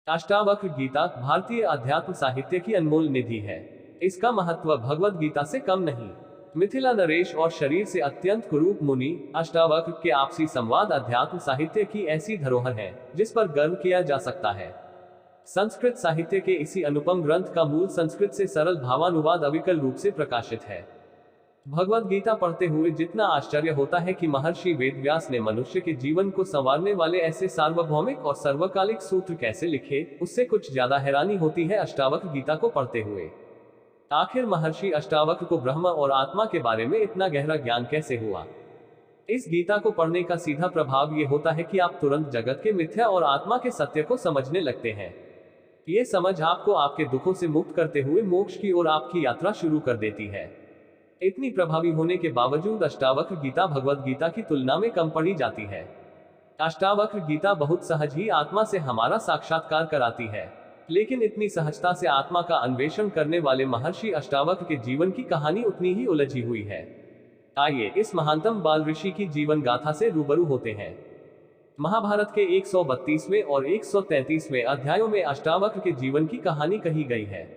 अष्टावक्र गीता भारतीय अध्यात्म साहित्य की अनमोल निधि है। इसका महत्व भगवद गीता से कम नहीं। मिथिला नरेश और शरीर से अत्यंत कुरूप मुनि अष्टावक्र के आपसी संवाद अध्यात्म साहित्य की ऐसी धरोहर है जिस पर गर्व किया जा सकता है। संस्कृत साहित्य के इसी अनुपम ग्रंथ का मूल संस्कृत से सरल भावानुवाद अविकल रूप से प्रकाशित है। भगवद गीता पढ़ते हुए जितना आश्चर्य होता है कि महर्षि वेदव्यास ने मनुष्य के जीवन को संवारने वाले ऐसे सार्वभौमिक और सर्वकालिक सूत्र कैसे लिखे, उससे कुछ ज्यादा हैरानी होती है अष्टावक्र गीता को पढ़ते हुए। आखिर महर्षि अष्टावक्र को ब्रह्म और आत्मा के बारे में इतना गहरा ज्ञान कैसे हुआ? इस गीता को पढ़ने का सीधा प्रभाव ये होता है कि आप तुरंत जगत के मिथ्या और आत्मा के सत्य को समझने लगते हैं। ये समझ आपको आपके दुखों से मुक्त करते हुए मोक्ष की ओर आपकी यात्रा शुरू कर देती है। इतनी प्रभावी होने के बावजूद अष्टावक्र गीता भगवद गीता की तुलना में कम पढ़ी जाती है। अष्टावक्र गीता बहुत सहज ही आत्मा से हमारा साक्षात्कार कराती है, लेकिन इतनी सहजता से आत्मा का अन्वेषण करने वाले महर्षि अष्टावक्र के जीवन की कहानी उतनी ही उलझी हुई है। आइए इस महानतम बाल ऋषि की जीवन गाथा से रूबरू होते हैं। महाभारत के 132वें और 133वें अध्यायों में अष्टावक्र के जीवन की कहानी कही गई है।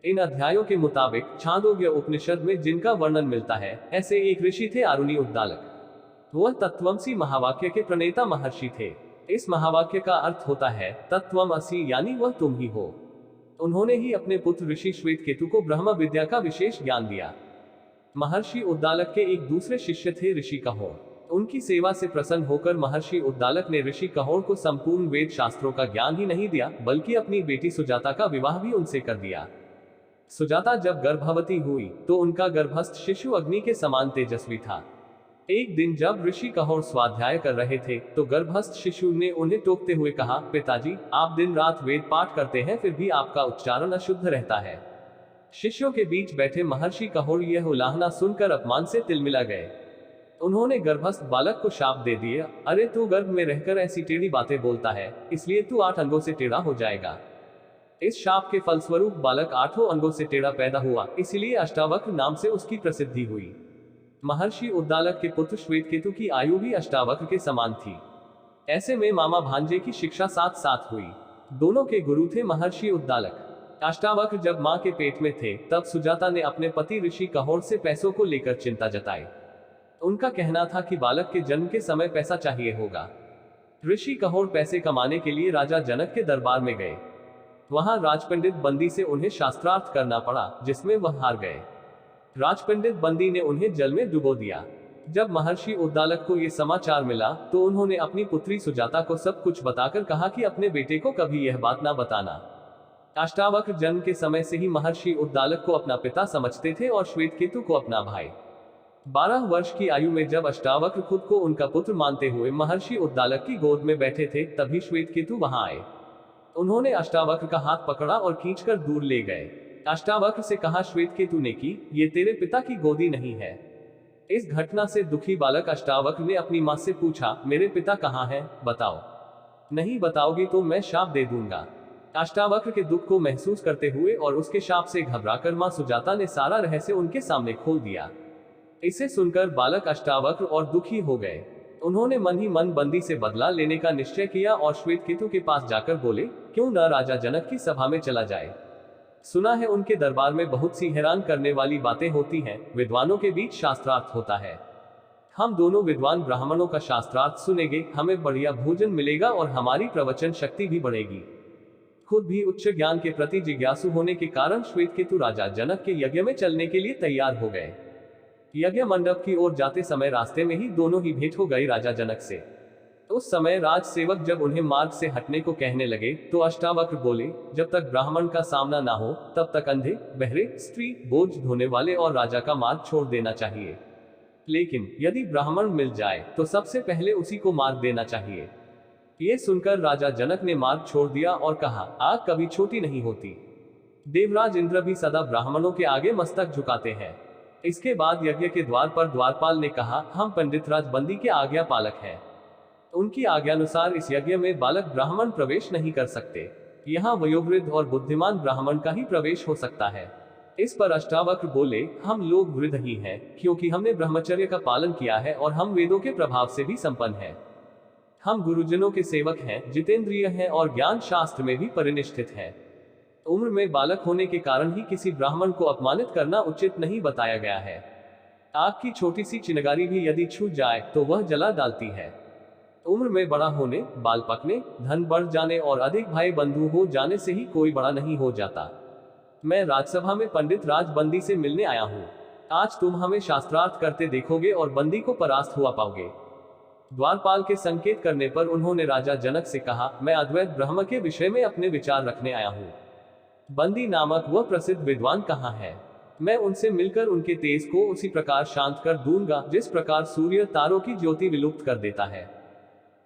इन अध्यायों के मुताबिक छांदोग्य उपनिषद में जिनका वर्णन मिलता है, ऐसे एक ऋषि थे आरुणि उद्दालक। वह तत्वमसी महावाक्य के प्रणेता महर्षि थे। इस महावाक्य का अर्थ होता है तत्वमसी, यानी वह तुम ही हो। उन्होंने ही अपने पुत्र ऋषि श्वेतकेतु को ब्रह्म विद्या का विशेष ज्ञान दिया। महर्षि उद्दालक के एक दूसरे शिष्य थे ऋषि कहोर। उनकी सेवा से प्रसन्न होकर महर्षि उद्दालक ने ऋषि कहोर को संपूर्ण वेद शास्त्रों का ज्ञान ही नहीं दिया, बल्कि अपनी बेटी सुजाता का विवाह भी उनसे कर दिया। सुजाता जब गर्भवती हुई तो उनका गर्भस्थ शिशु अग्नि के समान तेजस्वी था। एक दिन जब ऋषि कहोर स्वाध्याय कर रहे थे तो गर्भस्थ शिशु ने उन्हें टोकते हुए कहा, पिताजी, आप दिन रात वेद पाठ करते हैं, फिर भी आपका उच्चारण अशुद्ध रहता है। शिष्यों के बीच बैठे महर्षि कहोर यह उलाहना सुनकर अपमान से तिलमिला गए। उन्होंने गर्भस्थ बालक को शाप दे दिया, अरे तू गर्भ में रहकर ऐसी टेढ़ी बातें बोलता है, इसलिए तू 8 अंगों से टेढ़ा हो जाएगा। इस शाप के फलस्वरूप बालक 8 अंगों से टेढ़ा पैदा हुआ, इसीलिए अष्टावक्र नाम से उसकी प्रसिद्धि हुई। महर्षि उद्दालक के पुत्र श्वेतकेतु की आयु भी अष्टावक्र के समान थी। ऐसे में मामा भांजे की शिक्षा साथ साथ हुई। दोनों के गुरु थे महर्षि उद्दालक। अष्टावक्र जब मां के पेट में थे तब सुजाता ने अपने पति ऋषि कहोर से पैसों को लेकर चिंता जताई। उनका कहना था कि बालक के जन्म के समय पैसा चाहिए होगा। ऋषि कहोर पैसे कमाने के लिए राजा जनक के दरबार में गए। वहां राजपंडित बंदी से उन्हें शास्त्रार्थ करना पड़ा, जिसमें वह हार गए। राजपंडित बंदी ने उन्हें जल में डुबो दिया। जब महर्षि उद्दालक को यह समाचार मिला तो उन्होंने अपनी पुत्री सुजाता को सब कुछ बताकर कहा कि अपने बेटे को कभी यह बात ना बताना। अष्टावक्र जन्म के समय से ही महर्षि उद्दालक को अपना पिता समझते थे और श्वेतकेतु को अपना भाई। 12 वर्ष की आयु में जब अष्टावक्र खुद को उनका पुत्र मानते हुए महर्षि उद्दालक की गोद में बैठे थे, तभी श्वेतकेतु वहां आए। उन्होंने अष्टावक्र का हाथ पकड़ा और खींचकर दूर ले गए। अष्टावक्र से कहा श्वेतकेतु ने कि ये तेरे पिता की गोदी नहीं है। इस घटना से दुखी बालक अष्टावक्र ने अपनी मां से पूछा, मेरे पिता कहाँ हैं, बताओ। नहीं बताओगी तो मैं शाप दे दूंगा। अष्टावक्र के दुख को महसूस करते हुए और उसके शाप से घबराकर मां सुजाता ने सारा रहस्य उनके सामने खोल दिया। इसे सुनकर बालक अष्टावक्र और दुखी हो गए। उन्होंने मन ही मन बंदी से बदला लेने का निश्चय किया और श्वेतकेतु के पास जाकर बोले, क्यों न राजा जनक की सभा में चला जाए। सुना है उनके दरबार में बहुत सी हैरान करने वाली बातें होती हैं, विद्वानों के बीच शास्त्रार्थ होता है। हम दोनों विद्वान ब्राह्मणों का शास्त्रार्थ सुनेंगे, हमें बढ़िया भोजन मिलेगा और हमारी प्रवचन शक्ति भी बढ़ेगी। खुद भी उच्च ज्ञान के प्रति जिज्ञासु होने के कारण श्वेतकेतु राजा जनक के यज्ञ में चलने के लिए तैयार हो गए। यज्ञ मंडप की ओर जाते समय रास्ते में ही दोनों ही भेंट हो गई राजा जनक से। उस समय राज सेवक जब उन्हें मार्ग से हटने को कहने लगे तो अष्टावक्र बोले, जब तक ब्राह्मण का सामना ना हो तब तक अंधे, बहरे, स्त्री, बोझ ढोने वाले और राजा का मार्ग छोड़ देना चाहिए। लेकिन यदि ब्राह्मण मिल जाए तो सबसे पहले उसी को मार्ग देना चाहिए। ये सुनकर राजा जनक ने मार्ग छोड़ दिया और कहा, आग कभी छोटी नहीं होती। देवराज इंद्र भी सदा ब्राह्मणों के आगे मस्तक झुकाते हैं। इसके बाद यज्ञ के द्वार पर द्वारपाल ने कहा, हम पंडित राज बंदी के आज्ञा पालक हैं। उनकी आज्ञानुसार इस यज्ञ में बालक ब्राह्मण प्रवेश नहीं कर सकते। यहाँ वयोवृद्ध और बुद्धिमान ब्राह्मण का ही प्रवेश हो सकता है। इस पर अष्टावक्र बोले, हम लोग वृद्ध ही हैं, क्योंकि हमने ब्रह्मचर्य का पालन किया है और हम वेदों के प्रभाव से भी संपन्न हैं। हम गुरुजनों के सेवक हैं, जितेंद्रिय हैं और ज्ञान शास्त्र में भी परिनिष्ठित हैं। उम्र में बालक होने के कारण ही किसी ब्राह्मण को अपमानित करना उचित नहीं बताया गया है। आग की छोटी सी चिनगारी भी यदि छू जाए तो वह जला डालती है। उम्र में बड़ा होने, बाल पकने, धन बढ़ जाने और अधिक भाई बंधु हो जाने से ही कोई बड़ा नहीं हो जाता। मैं राज्यसभा में पंडित राज बंदी से मिलने आया हूँ। आज तुम हमें शास्त्रार्थ करते देखोगे और बंदी को परास्त हुआ पाओगे। द्वारपाल के संकेत करने पर उन्होंने राजा जनक से कहा, मैं अद्वैत ब्रह्म के विषय में अपने विचार रखने आया हूँ। बंदी नामक वह प्रसिद्ध विद्वान कहाँ है? मैं उनसे मिलकर उनके तेज को उसी प्रकार शांत कर दूंगा जिस प्रकार सूर्य तारों की ज्योति विलुप्त कर देता है।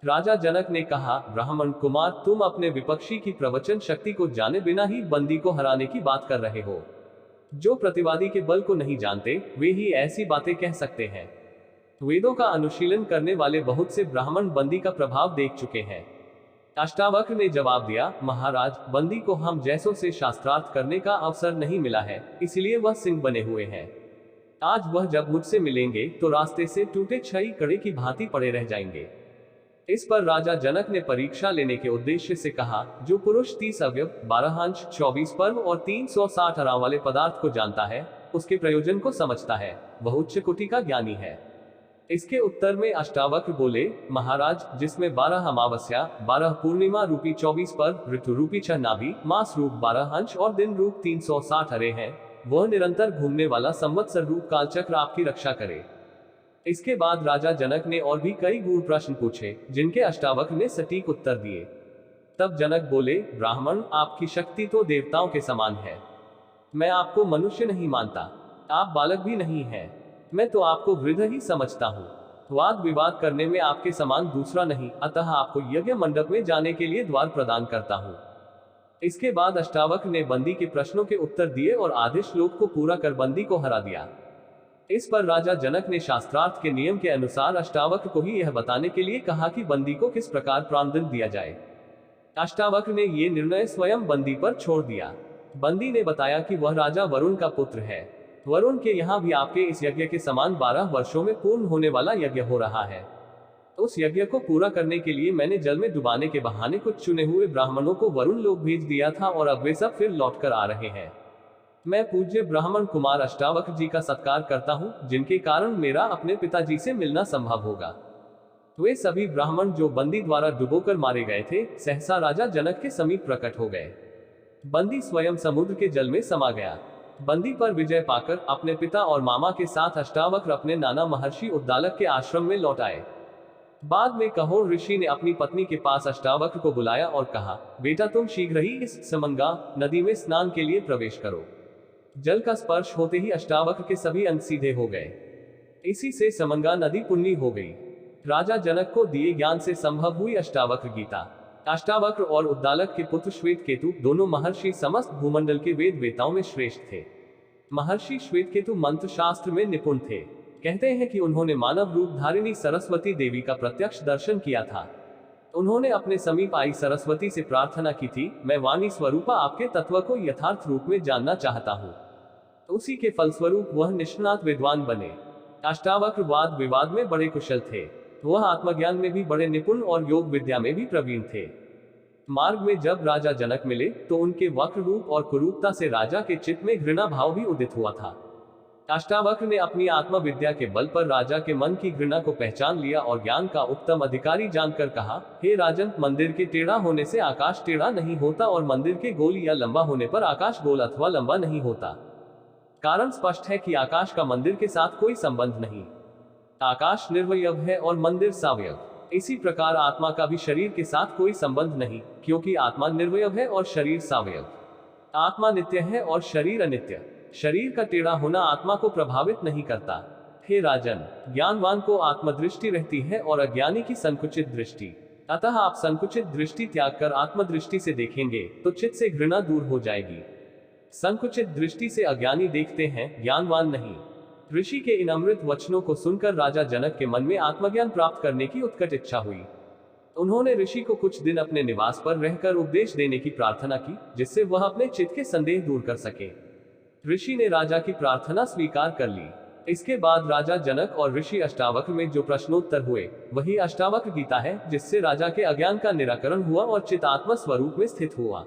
राजा जनक ने कहा, ब्राह्मण कुमार, तुम अपने विपक्षी की प्रवचन शक्ति को जाने बिना ही बंदी को हराने की बात कर रहे हो। जो प्रतिवादी के बल को नहीं जानते वे ही ऐसी बातें कह सकते हैं। वेदों का अनुशीलन करने वाले बहुत से ब्राह्मण बंदी का प्रभाव देख चुके हैं। अष्टावक्र ने जवाब दिया, महाराज, बंदी को हम जैसों से शास्त्रार्थ करने का अवसर नहीं मिला है, इसलिए वह सिंह बने हुए हैं। आज वह जब मुझसे मिलेंगे तो रास्ते से टूटे छई कड़े की भांति पड़े रह जाएंगे। इस पर राजा जनक ने परीक्षा लेने के उद्देश्य से कहा, जो पुरुष 30 अवयव, 12 अंश, 24 पर्व और 360 आराम वाले पदार्थ को जानता है, उसके प्रयोजन को समझता है, वह उच्च कोटि का ज्ञानी है। इसके उत्तर में अष्टावक्र बोले, महाराज, जिसमें 12 अमावस्या, 12 पूर्णिमा रूपी 24 पर्व, ऋतु रूपी 6 नाभि, मास रूप 12 अंश और दिन रूप 360 अरे हैं, वह निरंतर घूमने वाला संवत्सर रूप कालचक्र आपकी रक्षा करे। इसके बाद राजा जनक ने और भी कई गूढ़ प्रश्न पूछे, जिनके अष्टावक्र ने सटीक उत्तर दिए। तब जनक बोले, ब्राह्मण, आपकी शक्ति तो देवताओं के समान है। मैं आपको मनुष्य नहीं मानता। आप बालक भी नहीं हैं। मैं तो आपको वृद्ध ही समझता हूँ। वाद विवाद करने में आपके समान दूसरा नहीं, अतः आपको यज्ञ मंडप में जाने के लिए द्वार प्रदान करता हूँ। इसके बाद अष्टावक्र ने बंदी के प्रश्नों के उत्तर दिए और आधे श्लोक को पूरा कर बंदी को हरा दिया। इस पर राजा जनक ने शास्त्रार्थ के नियम के अनुसार अष्टावक्र को ही यह बताने के लिए कहा कि बंदी को किस प्रकार प्राणदंड दिया जाए। अष्टावक्र ने ये निर्णय स्वयं बंदी पर छोड़ दिया। बंदी ने बताया कि वह राजा वरुण का पुत्र है। वरुण के यहाँ भी आपके इस यज्ञ के समान 12 वर्षों में पूर्ण होने वाला यज्ञ हो रहा है। उस यज्ञ को पूरा करने के लिए मैंने जल में डुबाने के बहाने कुछ चुने हुए ब्राह्मणों को वरुण लोक भेज दिया था और अब वे सब फिर लौट कर आ रहे हैं। मैं पूज्य ब्राह्मण कुमार अष्टावक्र जी का सत्कार करता हूँ, जिनके कारण मेरा अपने पिताजी से मिलना संभव होगा। वे सभी ब्राह्मण जो बंदी द्वारा डुबोकर मारे गए थे, सहसा राजा जनक के समीप प्रकट हो गए। बंदी स्वयं समुद्र के जल में समा गया। बंदी पर विजय पाकर अपने पिता और मामा के साथ अष्टावक्र अपने नाना महर्षि उद्दालक के आश्रम में लौट आए। बाद में कहोर ऋषि ने अपनी पत्नी के पास अष्टावक्र को बुलाया और कहा, बेटा, तुम शीघ्र ही इस समंगा नदी में स्नान के लिए प्रवेश करो। जल का स्पर्श होते ही अष्टावक्र के सभी अंग सीधे हो गए। इसी से समंगा नदी पुण्य हो गई। राजा जनक को दिए ज्ञान से संभव हुई अष्टावक्र गीता। अष्टावक्र और उद्दालक के पुत्र श्वेत केतु दोनों महर्षि समस्त भूमंडल के वेद वेताओं में श्रेष्ठ थे। महर्षि श्वेत केतु मंत्र शास्त्र में निपुण थे। कहते हैं कि उन्होंने मानव रूप धारिणी सरस्वती देवी का प्रत्यक्ष दर्शन किया था। उन्होंने अपने समीप आई सरस्वती से प्रार्थना की थी, मैं वाणी स्वरूपा आपके तत्व को यथार्थ रूप में जानना चाहता हूँ। उसी के फलस्वरूप वह निष्णात विद्वान बने। अष्टावक्र वाद विवाद में बड़े कुशल थे। वह आत्मज्ञान में भी बड़े निपुण और योग विद्या में भी प्रवीण थे। मार्ग में जब राजा जनक मिले तो उनके वक्र रूप और कुरूपता से राजा के चित्त में घृणा भाव भी उदित हुआ था। अष्टावक्र ने अपनी आत्मविद्या के बल पर राजा के मन की घृणा को पहचान लिया और ज्ञान का उत्तम अधिकारी जानकर कहा, हे राजन, मंदिर के टेढ़ा होने से आकाश टेढ़ा नहीं होता और मंदिर के गोल या लंबा होने पर आकाश गोल अथवा लंबा नहीं होता। कारण स्पष्ट है कि आकाश का मंदिर के साथ कोई संबंध नहीं। आकाश निर्वयव है और मंदिर सावयव। इसी प्रकार आत्मा का भी शरीर के साथ कोई संबंध नहीं, क्योंकि आत्मा निर्वयव है और शरीर सावयव। आत्मा नित्य है और शरीर अनित्य। शरीर का टेढ़ा होना आत्मा को प्रभावित नहीं करता। हे राजन, ज्ञानवान को आत्मदृष्टि रहती है और अज्ञानी की संकुचित दृष्टि। अतः आप संकुचित दृष्टि त्याग कर आत्मदृष्टि से देखेंगे तो चित्त से घृणा दूर हो जाएगी। संकुचित दृष्टि से अज्ञानी देखते हैं, ज्ञानवान नहीं। ऋषि के इन अमृत वचनों को सुनकर राजा जनक के मन में आत्मज्ञान प्राप्त करने की उत्कट इच्छा हुई। उन्होंने ऋषि को कुछ दिन अपने निवास पर रहकर उपदेश देने की प्रार्थना की, जिससे वह अपने चित्त के संदेह दूर कर सके। ऋषि ने राजा की प्रार्थना स्वीकार कर ली। इसके बाद राजा जनक और ऋषि अष्टावक्र में जो प्रश्नोत्तर हुए वही अष्टावक्र गीता है, जिससे राजा के अज्ञान का निराकरण हुआ और चितात्मा स्वरूप में स्थित हुआ।